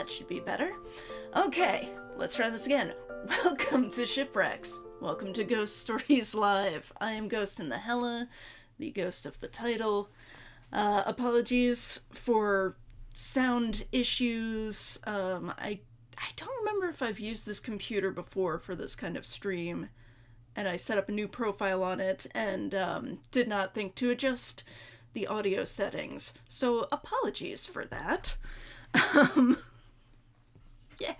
That should be better. Okay, let's try this again. Welcome to Shipwrecks. Welcome to Ghost Stories Live. I am Ghost in the Hella, the ghost of the title. Apologies for sound issues. I don't remember if I've used this computer before for this kind of stream, and I set up a new profile on it and did not think to adjust the audio settings. So apologies for that. Yeah.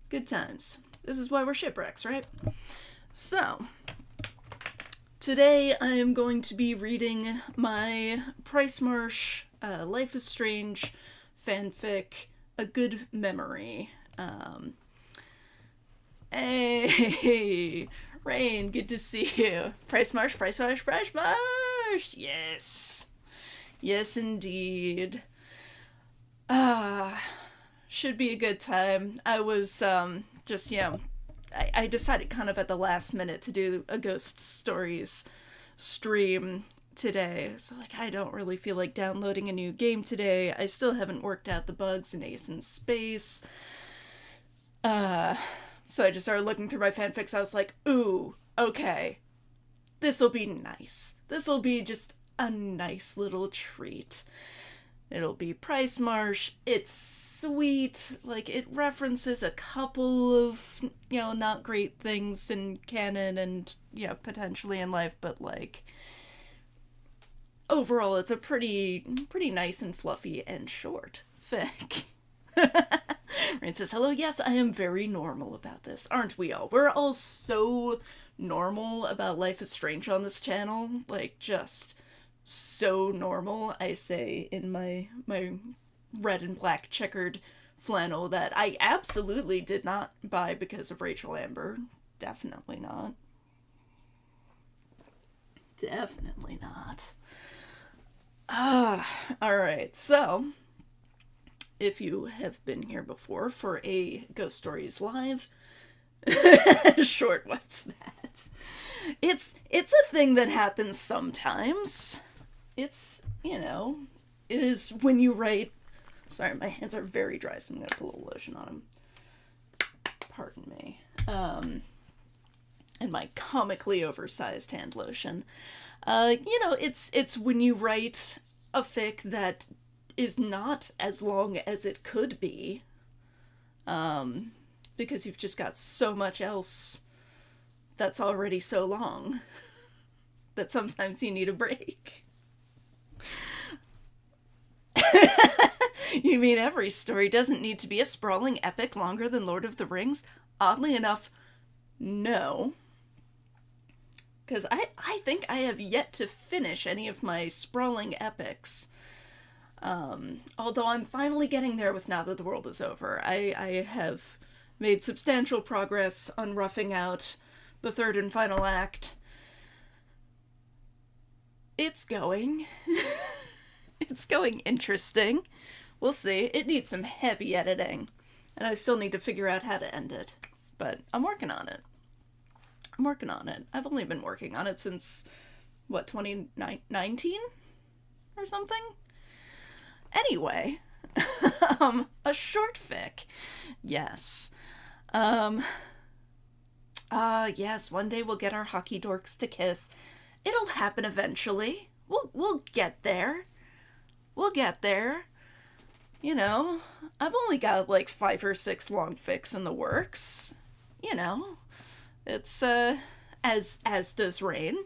Good times. This is why we're shipwrecks, right? So, today I am going to be reading my pricemarsh, Life is Strange fanfic, A Good Memory. Hey, Rain, good to see you. Pricemarsh, pricemarsh, pricemarsh! Yes. Yes, indeed. Should be a good time. I was, I decided kind of at the last minute to do a Ghost Stories stream today. So, I don't really feel like downloading a new game today. I still haven't worked out the bugs in Ace in Space. So I just started looking through my fanfics. I was like, ooh, okay. This'll be nice. This'll be just a nice little treat. It'll be pricemarsh. It's sweet. It references a couple of, not great things in canon and, potentially in life, but, overall, it's a pretty nice and fluffy and short fic. Rain says, hello, yes, I am very normal about this. Aren't we all? We're all so normal about Life is Strange on this channel. Just so normal, I say in my red and black checkered flannel that I absolutely did not buy because of Rachel Amber. Definitely not. Definitely not. Alright, so if you have been here before for a Ghost Stories Live, short, what's that? It's a thing that happens sometimes. It's, it is when you write... Sorry, my hands are very dry, so I'm going to put a little lotion on them. Pardon me. And my comically oversized hand lotion. It's when you write a fic that is not as long as it could be. Because you've just got so much else that's already so long that sometimes you need a break. You mean every story doesn't need to be a sprawling epic longer than Lord of the Rings? Oddly enough, no. Because I think I have yet to finish any of my sprawling epics. Although I'm finally getting there with Now That the World Is Over. I have made substantial progress on roughing out the third and final act. It's going. It's going interesting. We'll see. It needs some heavy editing. And I still need to figure out how to end it. But I'm working on it. I've only been working on it since, 2019? Or something? Anyway. A short fic. Yes. Yes, one day we'll get our hockey dorks to kiss. It'll happen eventually. We'll get there. We'll get there. I've only got 5 or 6 long fics in the works. It's as does Rain.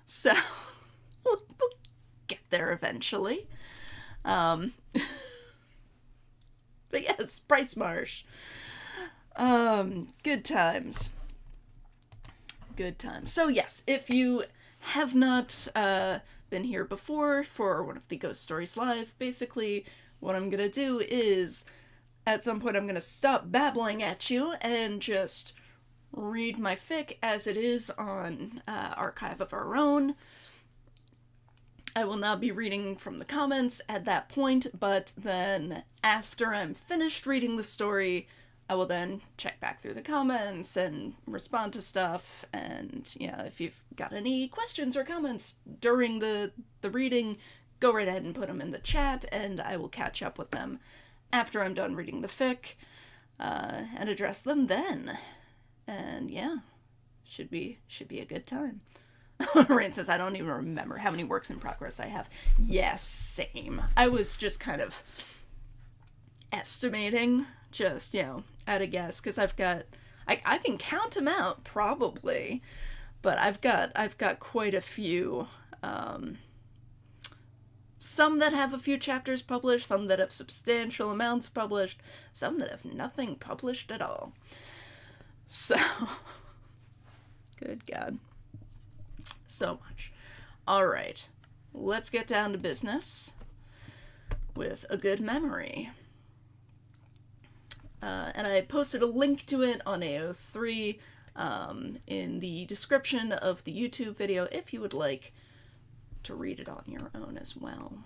So we'll get there eventually. But yes, pricemarsh. Good times. Good times. So yes, if you have not been here before for one of the Ghost Stories Live, basically what I'm gonna do is at some point I'm gonna stop babbling at you and just read my fic as it is on Archive of Our Own. I will not be reading from the comments at that point, but then after I'm finished reading the story, I will then check back through the comments and respond to stuff, and, if you've got any questions or comments during the reading, go right ahead and put them in the chat, and I will catch up with them after I'm done reading the fic, and address them then. And yeah, should be a good time. Rain says, I don't even remember how many works in progress I have. Yes, same. I was just kind of estimating, just, at a guess, because I've got, I can count them out, probably, but I've got quite a few, some that have a few chapters published, some that have substantial amounts published, some that have nothing published at all. So, good God. So much. All right, let's get down to business with a good memory. And I posted a link to it on AO3 in the description of the YouTube video if you would like to read it on your own as well.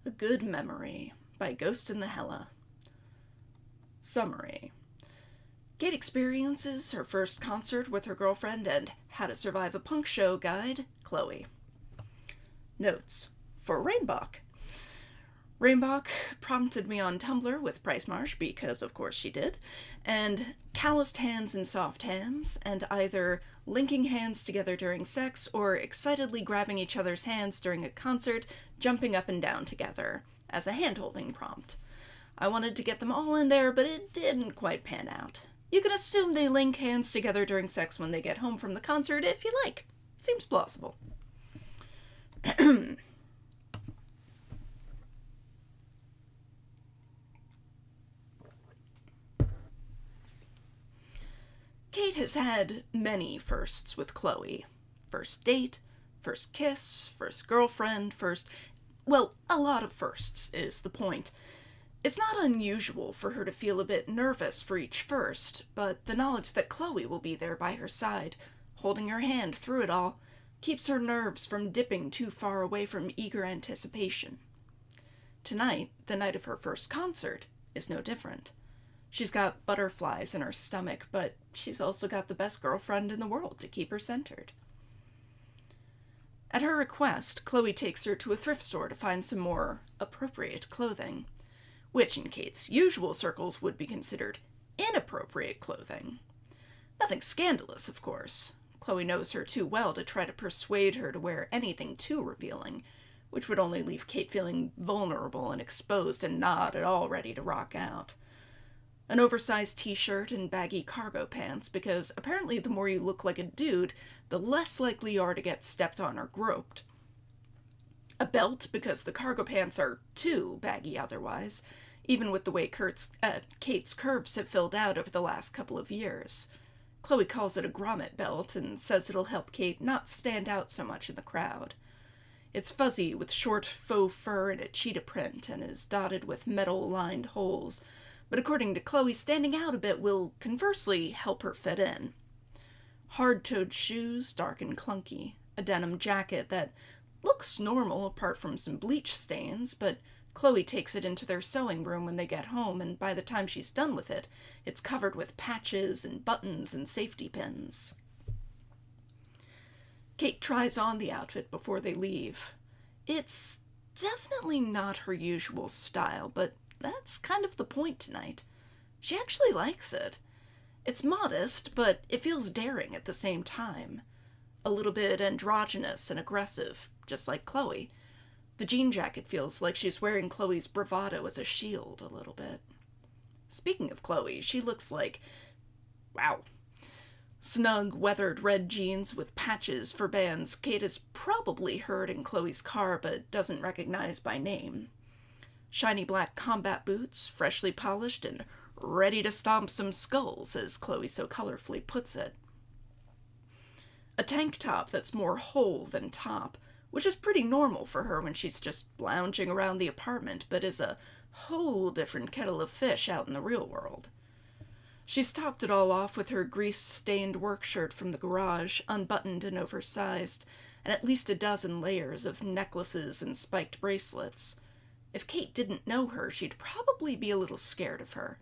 A Good Memory by Ghost in the Hella. Summary. Kate experiences her first concert with her girlfriend and How to Survive a Punk Show guide, Chloe. Notes. For Rainbach. Rainbach prompted me on Tumblr with pricemarsh, because of course she did, and calloused hands and soft hands, and either linking hands together during sex or excitedly grabbing each other's hands during a concert, jumping up and down together, as a hand-holding prompt. I wanted to get them all in there, but it didn't quite pan out. You can assume they link hands together during sex when they get home from the concert if you like. Seems plausible. Kate has had many firsts with Chloe. First date, first kiss, first girlfriend, well, a lot of firsts is the point. It's not unusual for her to feel a bit nervous for each first, but the knowledge that Chloe will be there by her side, holding her hand through it all, keeps her nerves from dipping too far away from eager anticipation. Tonight, the night of her first concert, is no different. She's got butterflies in her stomach, but she's also got the best girlfriend in the world to keep her centered. At her request, Chloe takes her to a thrift store to find some more appropriate clothing, which in Kate's usual circles would be considered inappropriate clothing. Nothing scandalous, of course. Chloe knows her too well to try to persuade her to wear anything too revealing, which would only leave Kate feeling vulnerable and exposed and not at all ready to rock out. An oversized t-shirt and baggy cargo pants, because apparently the more you look like a dude, the less likely you are to get stepped on or groped. A belt, because the cargo pants are too baggy otherwise, even with the way Kate's curves have filled out over the last couple of years. Chloe calls it a grommet belt and says it'll help Kate not stand out so much in the crowd. It's fuzzy with short faux fur and a cheetah print and is dotted with metal-lined holes, but according to Chloe, standing out a bit will conversely help her fit in. Hard-toed shoes, dark and clunky, a denim jacket that looks normal apart from some bleach stains, but Chloe takes it into their sewing room when they get home, and by the time she's done with it, it's covered with patches and buttons and safety pins. Kate tries on the outfit before they leave. It's definitely not her usual style, but that's kind of the point tonight. She actually likes it. It's modest, but it feels daring at the same time. A little bit androgynous and aggressive, just like Chloe. The jean jacket feels like she's wearing Chloe's bravado as a shield a little bit. Speaking of Chloe, she looks like, wow. Snug, weathered red jeans with patches for bands Kate has probably heard in Chloe's car but doesn't recognize by name. Shiny black combat boots, freshly polished and ready to stomp some skulls, as Chloe so colorfully puts it. A tank top that's more hole than top, which is pretty normal for her when she's just lounging around the apartment, but is a whole different kettle of fish out in the real world. She's topped it all off with her grease-stained work shirt from the garage, unbuttoned and oversized, and at least a dozen layers of necklaces and spiked bracelets. If Kate didn't know her, she'd probably be a little scared of her.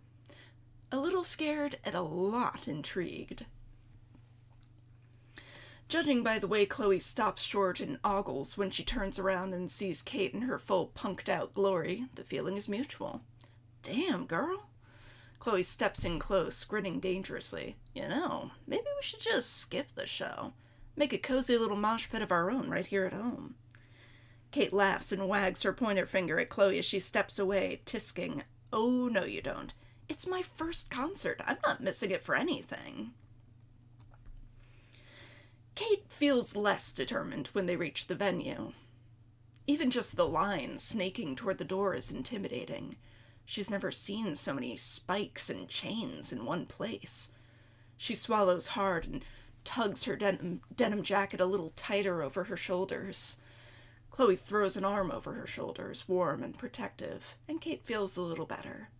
A little scared and a lot intrigued. Judging by the way Chloe stops short and ogles when she turns around and sees Kate in her full punked-out glory, the feeling is mutual. Damn, girl. Chloe steps in close, grinning dangerously. You know, maybe we should just skip the show. Make a cozy little mosh pit of our own right here at home. Kate laughs and wags her pointer finger at Chloe as she steps away, tisking, "Oh, no you don't. It's my first concert. I'm not missing it for anything." Kate feels less determined when they reach the venue. Even just the line snaking toward the door is intimidating. She's never seen so many spikes and chains in one place. She swallows hard and tugs her denim jacket a little tighter over her shoulders. Chloe throws an arm over her shoulders, warm and protective, and Kate feels a little better.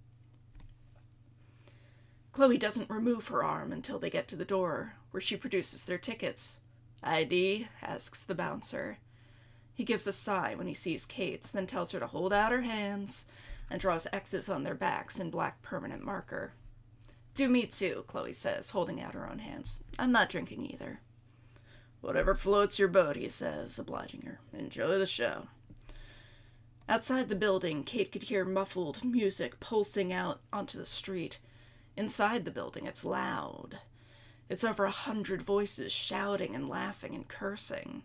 Chloe doesn't remove her arm until they get to the door, where she produces their tickets. "ID?" asks the bouncer. He gives a sigh when he sees Kate's, then tells her to hold out her hands, and draws X's on their backs in black permanent marker. "Do me too," Chloe says, holding out her own hands. "I'm not drinking either." "Whatever floats your boat," he says, obliging her. "Enjoy the show." Outside the building, Kate could hear muffled music pulsing out onto the street. Inside the building, it's loud. It's over 100 voices shouting and laughing and cursing.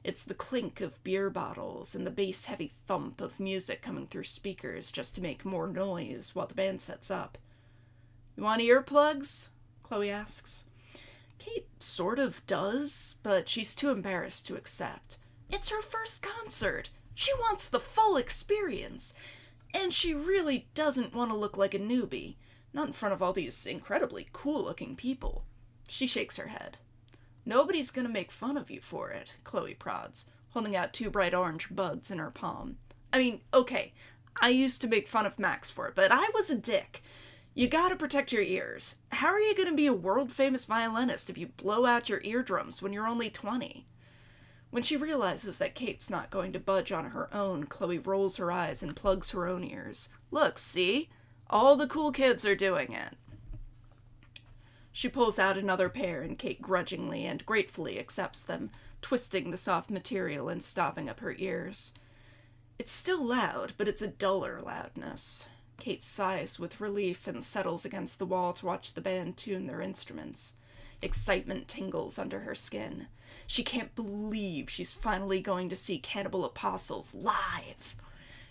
It's the clink of beer bottles and the bass-heavy thump of music coming through speakers just to make more noise while the band sets up. "You want earplugs?" Chloe asks. Kate sort of does, but she's too embarrassed to accept. It's her first concert. She wants the full experience. And she really doesn't want to look like a newbie, not in front of all these incredibly cool-looking people. She shakes her head. "Nobody's gonna make fun of you for it," Chloe prods, holding out 2 bright orange buds in her palm. "I mean, okay, I used to make fun of Max for it, but I was a dick. You gotta protect your ears. How are you gonna be a world-famous violinist if you blow out your eardrums when you're only 20? When she realizes that Kate's not going to budge on her own, Chloe rolls her eyes and plugs her own ears. "Look, see? All the cool kids are doing it." She pulls out another pair, and Kate grudgingly and gratefully accepts them, twisting the soft material and stopping up her ears. It's still loud, but it's a duller loudness. Kate sighs with relief and settles against the wall to watch the band tune their instruments. Excitement tingles under her skin. She can't believe she's finally going to see Cannibal Apostles live.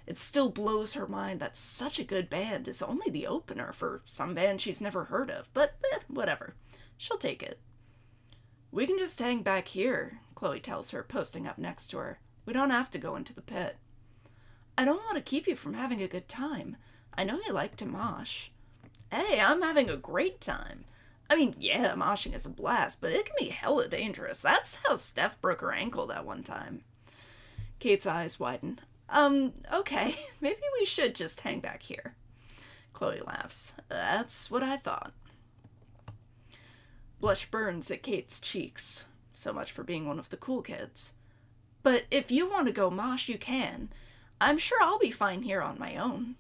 It still blows her mind that such a good band is only the opener for some band she's never heard of, but whatever. She'll take it. "We can just hang back here," Chloe tells her, posting up next to her. "We don't have to go into the pit." "I don't want to keep you from having a good time. I know you like to mosh." "Hey, I'm having a great time. I mean, yeah, moshing is a blast, but it can be hella dangerous. That's how Steph broke her ankle that one time." Kate's eyes widen. Okay, maybe we should just hang back here." Chloe laughs. "That's what I thought." Blush burns at Kate's cheeks. So much for being one of the cool kids. "But if you want to go mosh, you can. I'm sure I'll be fine here on my own."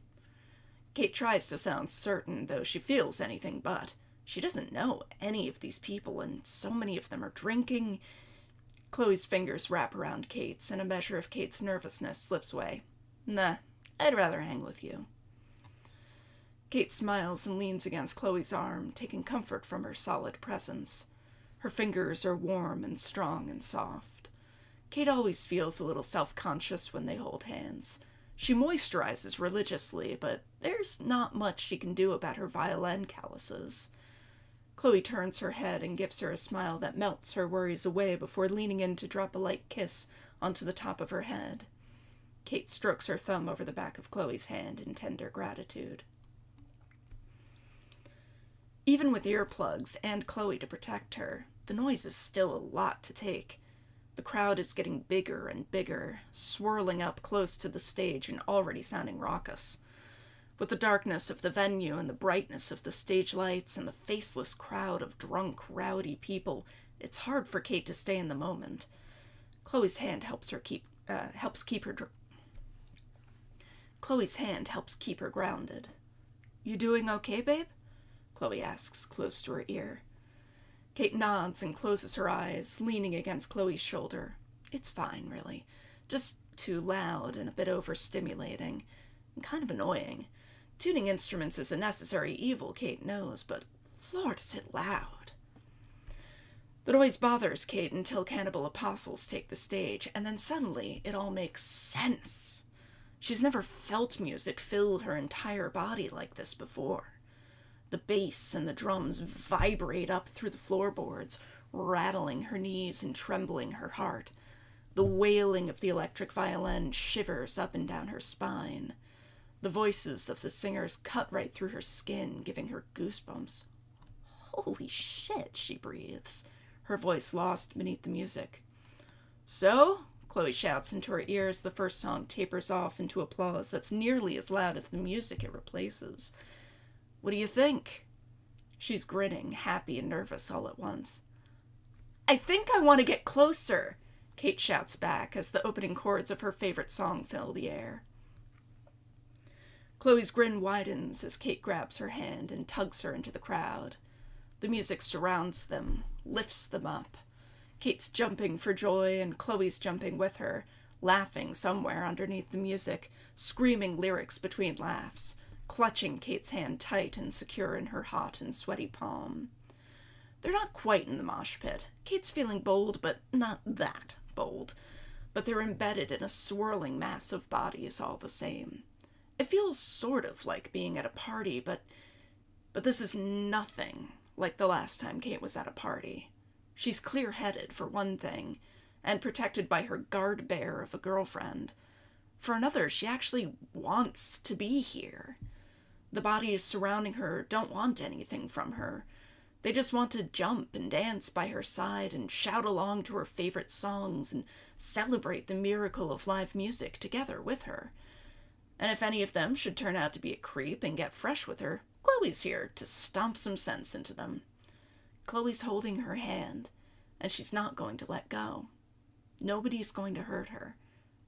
Kate tries to sound certain, though she feels anything but. She doesn't know any of these people, and so many of them are drinking. Chloe's fingers wrap around Kate's, and a measure of Kate's nervousness slips away. "Nah, I'd rather hang with you." Kate smiles and leans against Chloe's arm, taking comfort from her solid presence. Her fingers are warm and strong and soft. Kate always feels a little self-conscious when they hold hands. She moisturizes religiously, but there's not much she can do about her violin calluses. Chloe turns her head and gives her a smile that melts her worries away before leaning in to drop a light kiss onto the top of her head. Kate strokes her thumb over the back of Chloe's hand in tender gratitude. Even with earplugs and Chloe to protect her, the noise is still a lot to take. The crowd is getting bigger and bigger, swirling up close to the stage and already sounding raucous. With the darkness of the venue and the brightness of the stage lights and the faceless crowd of drunk, rowdy people, it's hard for Kate to stay in the moment. Chloe's hand helps keep her grounded. "You doing okay, babe?" Chloe asks close to her ear. Kate nods and closes her eyes, leaning against Chloe's shoulder. It's fine, really. Just too loud and a bit overstimulating. And kind of annoying. Tuning instruments is a necessary evil, Kate knows, but Lord, is it loud. The noise bothers Kate until Cannibal Apostles take the stage, and then suddenly it all makes sense. She's never felt music fill her entire body like this before. The bass and the drums vibrate up through the floorboards, rattling her knees and trembling her heart. The wailing of the electric violin shivers up and down her spine. The voices of the singers cut right through her skin, giving her goosebumps. Holy shit, she breathes, her voice lost beneath the music. So, Chloe shouts into her ear as the first song tapers off into applause that's nearly as loud as the music it replaces. What do you think? She's grinning, happy and nervous all at once. I think I want to get closer, Kate shouts back as the opening chords of her favorite song fill the air. Chloe's grin widens as Kate grabs her hand and tugs her into the crowd. The music surrounds them, lifts them up. Kate's jumping for joy and Chloe's jumping with her, laughing somewhere underneath the music, screaming lyrics between laughs, clutching Kate's hand tight and secure in her hot and sweaty palm. They're not quite in the mosh pit. Kate's feeling bold, but not that bold. But they're embedded in a swirling mass of bodies all the same. It feels sort of like being at a party, but this is nothing like the last time Kate was at a party. She's clear-headed, for one thing, and protected by her guard bear of a girlfriend. For another, she actually wants to be here. The bodies surrounding her don't want anything from her. They just want to jump and dance by her side and shout along to her favorite songs and celebrate the miracle of live music together with her. And if any of them should turn out to be a creep and get fresh with her, Chloe's here to stomp some sense into them. Chloe's holding her hand, and she's not going to let go. Nobody's going to hurt her.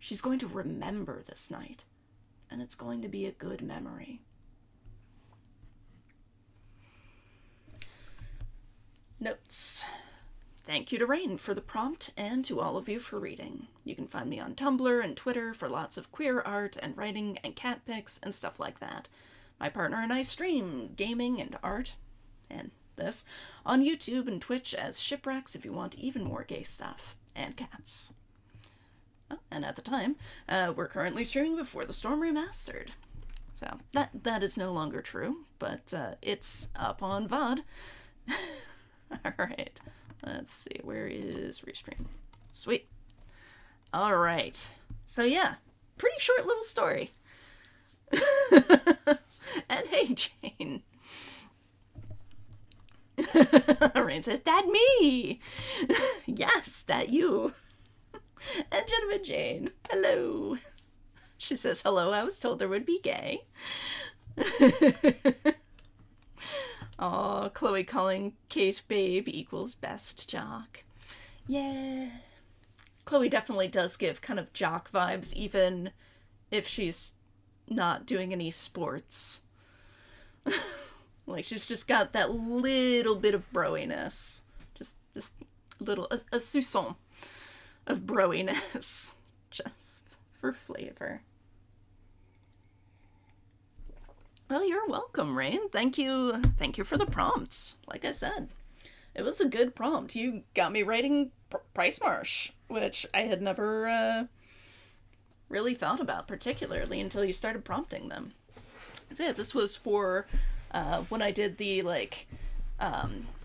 She's going to remember this night, and it's going to be a good memory. Notes. Thank you to Rain for the prompt and to all of you for reading. You can find me on Tumblr and Twitter for lots of queer art and writing and cat pics and stuff like that. My partner and I stream gaming and art and this on YouTube and Twitch as Shipwrecks if you want even more gay stuff and cats. Oh, and at the time, we're currently streaming Before the Storm Remastered. So that is no longer true, but it's up on VOD. Alright, let's see, where is Restream? Sweet. Alright, so yeah, pretty short little story. And hey, Jane. Rain says, That me! Yes, that you. And Gentleman Jane, hello. She says, hello, I was told there would be gay. Aw, Chloe calling Kate babe equals best jock. Yeah. Chloe definitely does give kind of jock vibes, even if she's not doing any sports. Like, she's just got that little bit of broiness. Just little, a soupçon of broiness. Just for flavor. Well, you're welcome, Rain. Thank you for the prompts. Like I said, it was a good prompt. You got me writing pricemarsh, which I had never really thought about particularly until you started prompting them. So yeah, this was for when I did the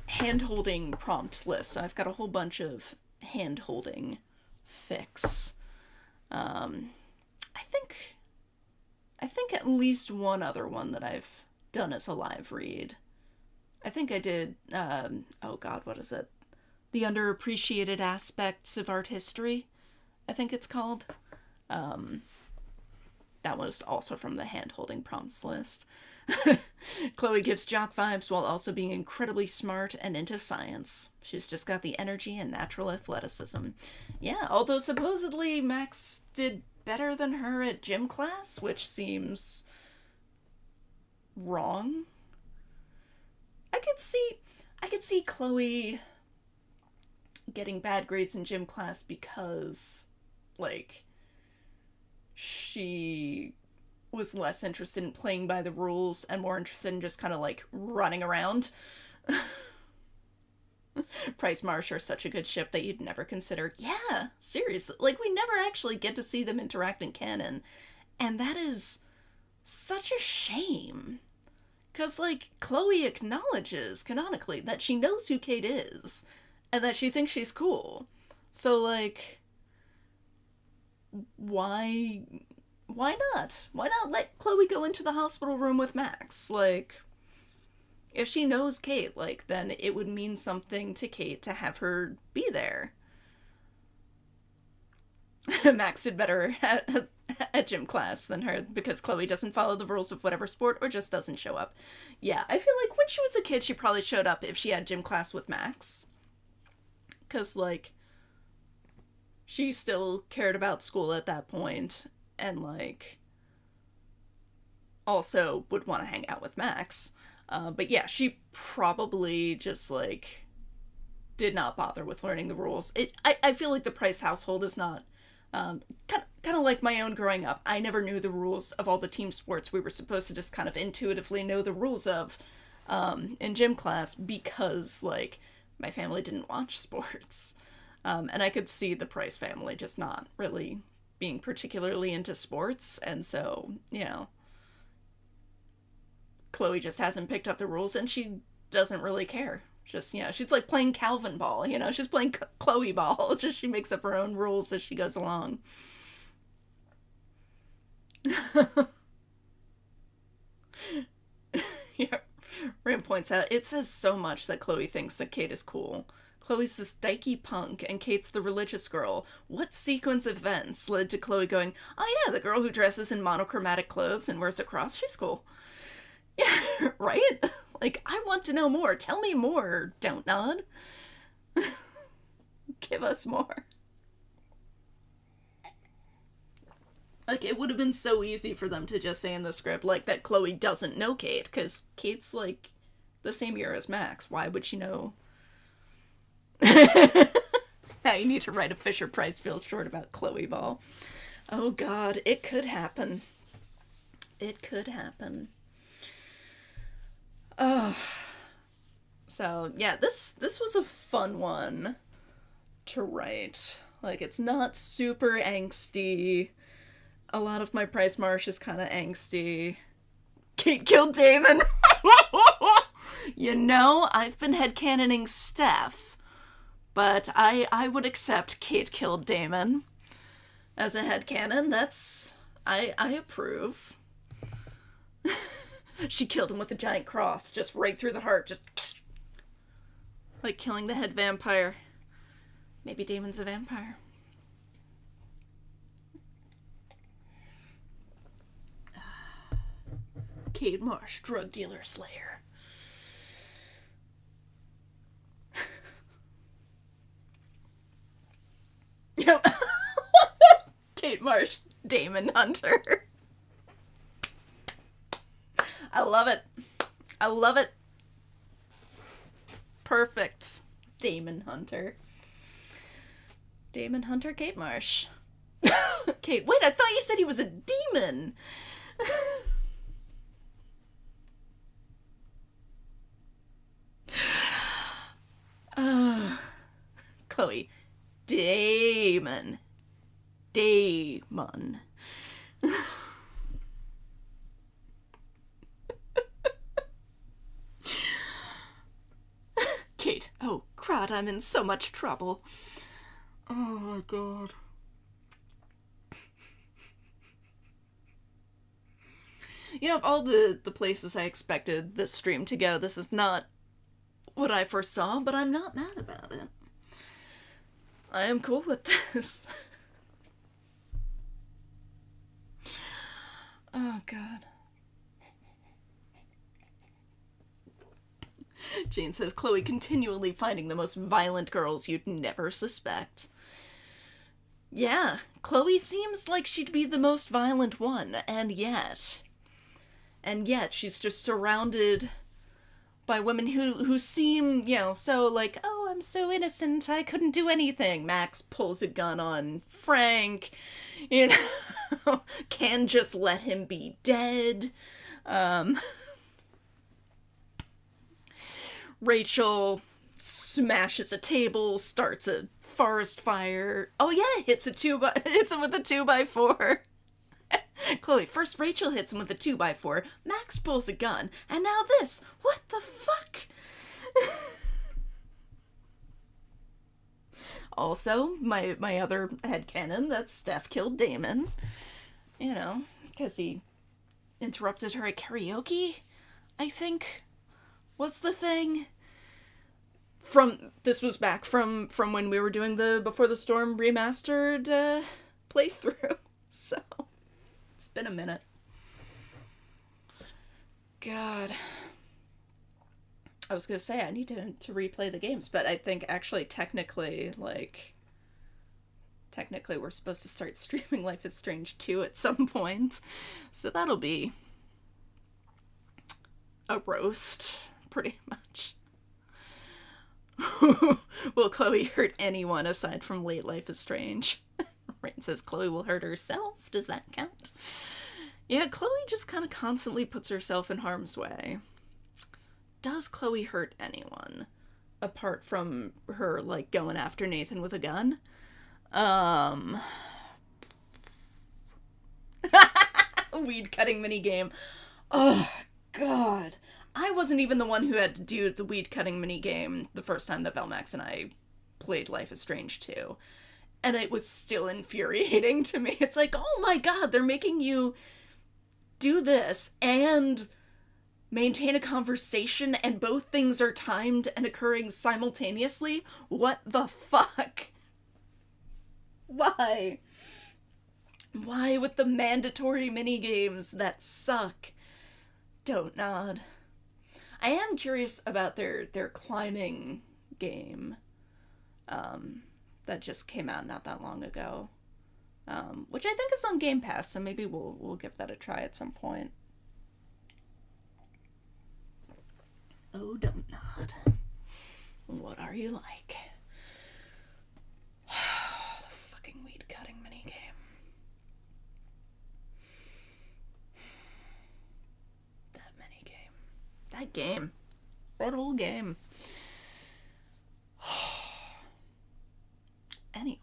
hand-holding prompt list. So I've got a whole bunch of hand-holding fics. I think at least one other one that I've done as a live read. I think I did, oh god, what is it? The Underappreciated Aspects of Art History, I think it's called. That was also from the hand-holding prompts list. Chloe gives jock vibes while also being incredibly smart and into science. She's just got the energy and natural athleticism. Yeah, although supposedly Max did better than her at gym class, which seems wrong. I could see Chloe getting bad grades in gym class because, like, she was less interested in playing by the rules and more interested in just kind of, like, running around. Pricemarsh are such a good ship that you'd never consider. Yeah, seriously. Like, we never actually get to see them interact in canon. And that is such a shame. Because, like, Chloe acknowledges, canonically, that she knows who Kate is. And that she thinks she's cool. So, like, why not? Why not let Chloe go into the hospital room with Max? Like, if she knows Kate, like, then it would mean something to Kate to have her be there. Max did better at gym class than her because Chloe doesn't follow the rules of whatever sport or just doesn't show up. Yeah, I feel like when she was a kid, she probably showed up if she had gym class with Max. Because, like, she still cared about school at that point and, like, also would want to hang out with Max. But yeah, she probably just, like, did not bother with learning the rules. I feel like the Price household is not, kind of like my own growing up. I never knew the rules of all the team sports we were supposed to just kind of intuitively know the rules of in gym class because, like, my family didn't watch sports. And I could see the Price family just not really being particularly into sports, and so, you know, Chloe just hasn't picked up the rules, and she doesn't really care. Just, you know, she's like playing Calvin ball, you know, she's playing Chloe ball, just she makes up her own rules as she goes along. Yeah, Ram points out, it says so much that Chloe thinks that Kate is cool. Chloe's this dykey punk, and Kate's the religious girl. What sequence of events led to Chloe going, oh yeah, the girl who dresses in monochromatic clothes and wears a cross, she's cool. Yeah, right? Like, I want to know more. Tell me more, Don't Nod. Give us more. Like, it would have been so easy for them to just say in the script, like, that Chloe doesn't know Kate, because Kate's, like, the same year as Max. Why would she know? Now you need to write a Fisher-Price field short about Chloe Ball. Oh god, it could happen. It could happen. Oh. So, yeah, this was a fun one to write. Like, it's not super angsty. A lot of my Pricemarsh is kind of angsty. Kate killed Damon. You know, I've been headcanoning Steph, but I would accept Kate killed Damon as a headcanon. That's... I approve. She killed him with a giant cross, just right through the heart, just... like killing the head vampire. Maybe Damon's a vampire. Kate Marsh, drug dealer slayer. Yep. Kate Marsh, Damon Hunter. I love it. I love it. Perfect. Damon Hunter. Damon Hunter, Kate Marsh. Kate, wait, I thought you said he was a demon. Chloe. Damon. Damon. Kate. Oh, crud, I'm in so much trouble. Oh my god. You know, of all the places I expected this stream to go, this is not what I foresaw, but I'm not mad about it. I am cool with this. Oh, God. Jane says, Chloe continually finding the most violent girls you'd never suspect. Yeah, Chloe seems like she'd be the most violent one, and yet she's just surrounded by women who seem, you know, so like, oh, I'm so innocent, I couldn't do anything. Max pulls a gun on Frank, you know, can just let him be dead. Rachel smashes a table, starts a forest fire. Oh yeah, hits him with a 2x4. Chloe, first Rachel hits him with a 2x4, Max pulls a gun, and now this. What the fuck? Also, my other headcanon, that Steph killed Damon. You know, because he interrupted her at karaoke, I think, was the thing. This was back from when we were doing the Before the Storm remastered playthrough, so it's been a minute. God. I was gonna say I need to replay the games, but I think actually technically we're supposed to start streaming Life is Strange 2 at some point, so that'll be a roast, pretty much. Will Chloe hurt anyone aside from late Life is Strange? Rain says Chloe will hurt herself. Does that count? Yeah, Chloe just kind of constantly puts herself in harm's way. Does Chloe hurt anyone? Apart from her, like, going after Nathan with a gun? Weed cutting minigame. Oh, God. I wasn't even the one who had to do the weed cutting minigame the first time that Velmax and I played Life is Strange 2. And it was still infuriating to me. It's like, oh my God, they're making you do this and maintain a conversation, and both things are timed and occurring simultaneously? What the fuck? Why? Why with the mandatory minigames that suck? Don't nod. I am curious about their climbing game that just came out not that long ago, which I think is on Game Pass, so maybe we'll give that a try at some point. Oh, don't nod. What are you like? The fucking weed cutting minigame. That minigame. That game. That whole game. Anyway.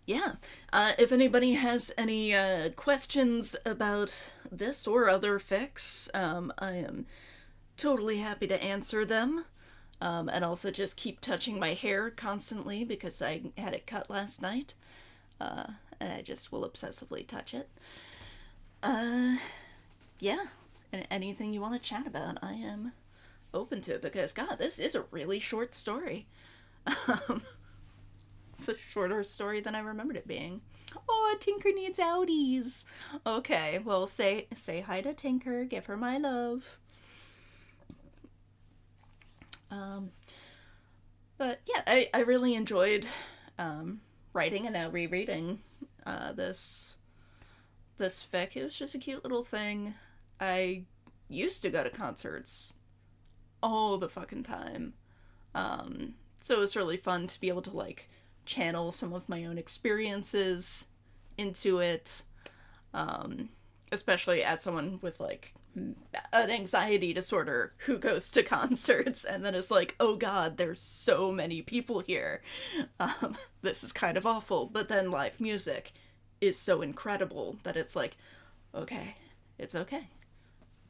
Yeah. If anybody has any questions about this or other fics, I am totally happy to answer them. And also just keep touching my hair constantly because I had it cut last night. And I just will obsessively touch it. Yeah. And anything you want to chat about, I am open to it because, God, this is a really short story. It's a shorter story than I remembered it being. Oh, Tinker needs outies. Okay, well, say hi to Tinker. Give her my love. But yeah, I really enjoyed writing and now rereading this fic. It was just a cute little thing. I used to go to concerts all the fucking time. So it was really fun to be able to, like, channel some of my own experiences into it. Especially as someone with, like, an anxiety disorder who goes to concerts and then is like, oh God, there's so many people here. This is kind of awful. But then live music is so incredible that it's like, okay, it's okay.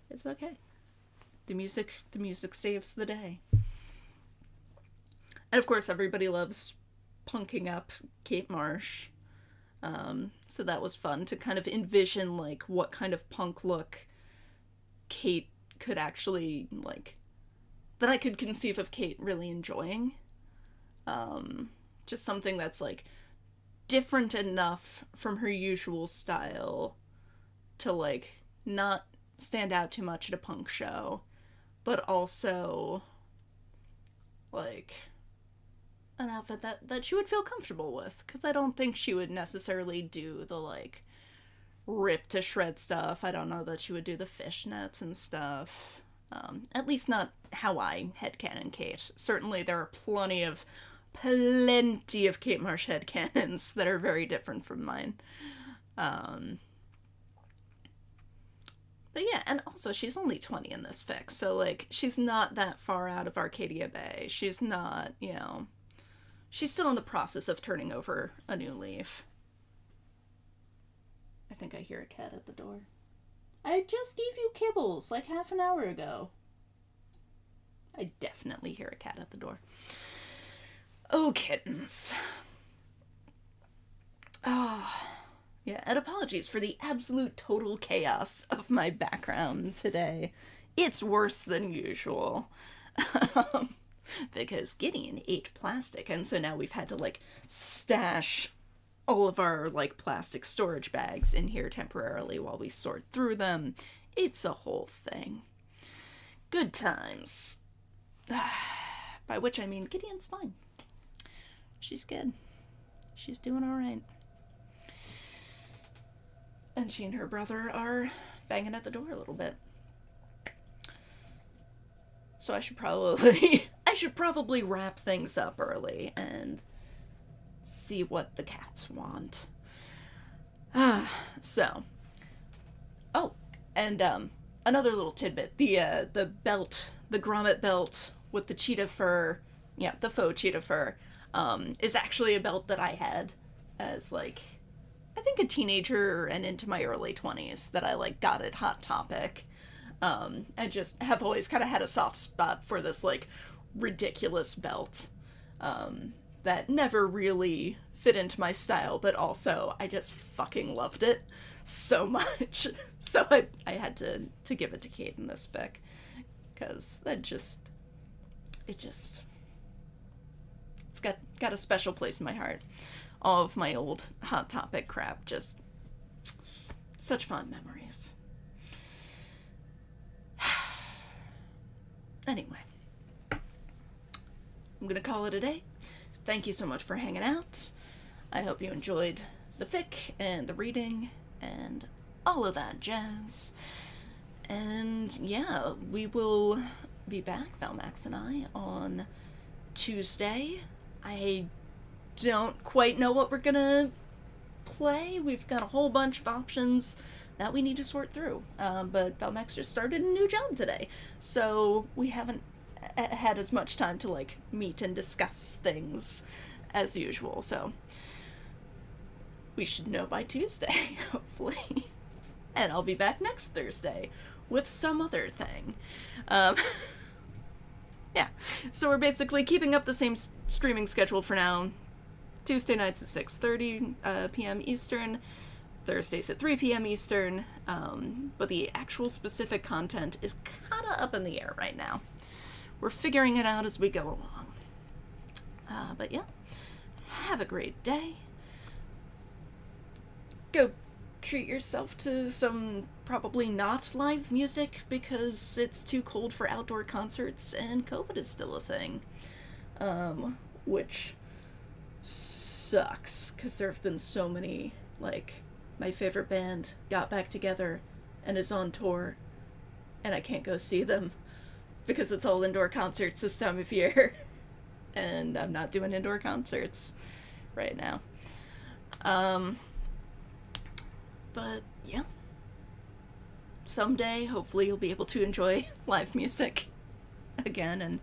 It's okay. The music saves the day. And of course, everybody loves punking up Kate Marsh. So that was fun to kind of envision, like, what kind of punk look Kate could actually, like, that I could conceive of Kate really enjoying. Just something that's, like, different enough from her usual style to, like, not stand out too much at a punk show, but also, like, an outfit that she would feel comfortable with, because I don't think she would necessarily do the, like, rip to shred stuff. I don't know that she would do the fishnets and stuff. At least not how I headcanon Kate. Certainly there are plenty of Kate Marsh headcanons that are very different from mine. But yeah, and also she's only 20 in this fic, so like she's not that far out of Arcadia Bay. She's not, she's still in the process of turning over a new leaf. I think I hear a cat at the door. I just gave you kibbles like half an hour ago. I definitely hear a cat at the door. Oh, kittens. Oh, yeah, and apologies for the absolute total chaos of my background today. It's worse than usual. Because Gideon ate plastic, and so now we've had to, like, stash all of our, like, plastic storage bags in here temporarily while we sort through them. It's a whole thing. Good times. By which I mean Gideon's fine. She's good. She's doing alright. And she and her brother are banging at the door a little bit. So I should probably wrap things up early and see what the cats want. So. Oh, and another little tidbit. The belt, the grommet belt with the cheetah fur, the faux cheetah fur, is actually a belt that I had as, like, I think a teenager and into my early 20s that I, like, got at Hot Topic. I just have always kind of had a soft spot for this, like, ridiculous belt that never really fit into my style, but also I just fucking loved it so much. So I had to give it to Kate in this fic, because it's got a special place in my heart. All of my old Hot Topic crap, just such fond memories. Anyway, I'm gonna call it a day. Thank you so much for hanging out. I hope you enjoyed the fic and the reading and all of that jazz. And yeah, we will be back, Valmax and I, on Tuesday. I don't quite know what we're gonna play. We've got a whole bunch of options that we need to sort through. But Valmax just started a new job today, so we haven't had as much time to, like, meet and discuss things as usual. So we should know by Tuesday, hopefully. And I'll be back next Thursday with some other thing. Yeah, so we're basically keeping up the same streaming schedule for now. Tuesday nights at 6:30 p.m. Eastern, Thursdays at 3 p.m. Eastern, but the actual specific content is kind of up in the air right now. We're figuring it out as we go along. But yeah, have a great day. Go treat yourself to some probably not live music, because it's too cold for outdoor concerts and COVID is still a thing. Which sucks, because there have been so many, like, my favorite band got back together and is on tour, and I can't go see them because it's all indoor concerts this time of year. And I'm not doing indoor concerts right now. But yeah, someday hopefully you'll be able to enjoy live music again and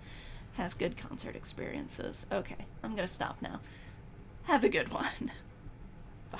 have good concert experiences. Okay, I'm gonna stop now. Have a good one. Bye.